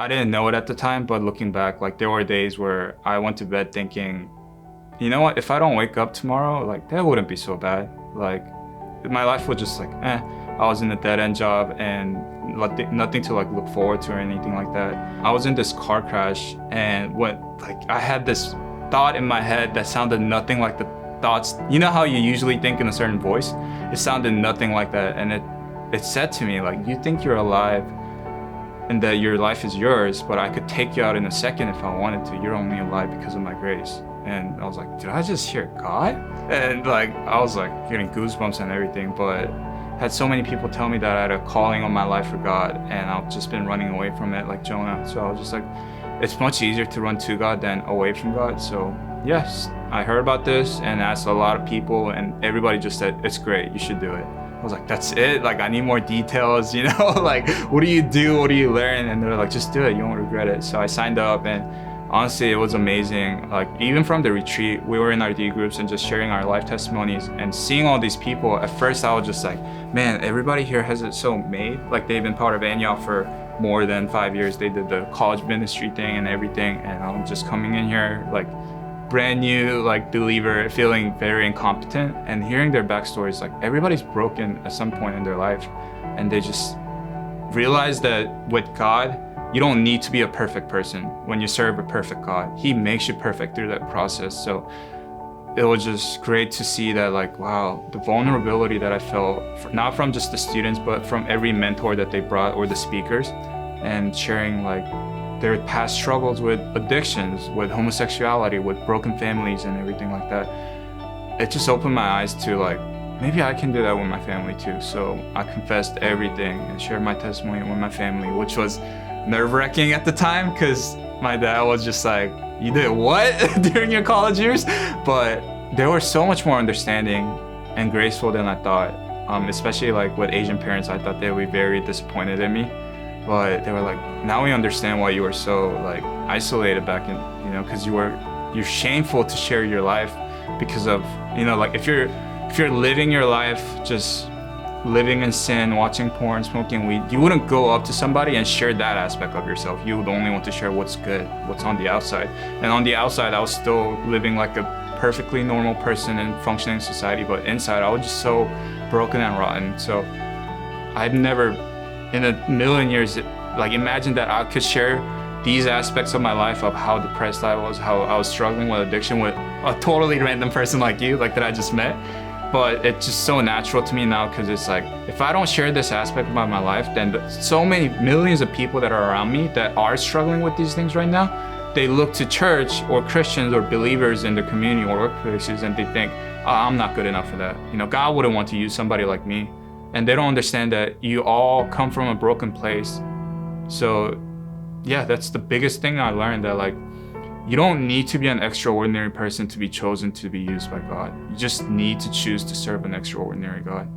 I didn't know it at the time, but looking back, like there were days where I went to bed thinking, you know what, if I don't wake up tomorrow, like that wouldn't be so bad. Like my life was just like, I was in a dead-end job and nothing to like look forward to or anything like that. I was in this car crash and I had this thought in my head that sounded nothing like the thoughts. You know how you usually think in a certain voice? It sounded nothing like that. And it said to me, like, you think you're alive and that your life is yours, but I could take you out in a second if I wanted to. You're only alive because of my grace. And I was like, did I just hear God? And like, I was like getting goosebumps and everything, but had so many people tell me that I had a calling on my life for God, and I've just been running away from it like Jonah. So I was just like, it's much easier to run to God than away from God. So yes, I heard about this and asked a lot of people, and everybody just said, it's great, you should do it. I was like, that's it? Like, I need more details, you know? Like, what do you do? What do you learn? And they're like, just do it, you won't regret it. So I signed up, and honestly, it was amazing. Like, even from the retreat, we were in our D groups and just sharing our life testimonies and seeing all these people. At first, I was just like, man, everybody here has it so made. Like, they've been part of Antioch for more than 5 years. They did the college ministry thing and everything. And I'm just coming in here, like, brand new, like, believer, feeling very incompetent, and hearing their backstories. Like, everybody's broken at some point in their life, and they just realize that with God, you don't need to be a perfect person when you serve a perfect God. He makes you perfect through that process. So it was just great to see that, like, wow, the vulnerability that I felt, not from just the students, but from every mentor that they brought or the speakers, and sharing like their past struggles with addictions, with homosexuality, with broken families and everything like that. It just opened my eyes to like, maybe I can do that with my family too. So I confessed everything and shared my testimony with my family, which was nerve-wracking at the time because my dad was just like, you did what during your college years? But they were so much more understanding and graceful than I thought. Especially like with Asian parents, I thought they would be very disappointed in me. But they were like, now we understand why you were so like isolated back in, you know, because you're shameful to share your life because of, you know, like if you're living your life just living in sin, watching porn, smoking weed, you wouldn't go up to somebody and share that aspect of yourself. You would only want to share what's good, what's on the outside. And on the outside, I was still living like a perfectly normal person and functioning in society, but inside I was just so broken and rotten. So I've never in a million years like imagined that I could share these aspects of my life, of how depressed I was, how I was struggling with addiction, with a totally random person like you, like that I just met. But it's just so natural to me now, because it's like, if I don't share this aspect about my life, then so many millions of people that are around me that are struggling with these things right now, they look to church or Christians or believers in their community or workplaces, and they think, oh, I'm not good enough for that. You know, God wouldn't want to use somebody like me. And they don't understand that you all come from a broken place. So yeah, that's the biggest thing I learned, that like, you don't need to be an extraordinary person to be chosen to be used by God. You just need to choose to serve an extraordinary God.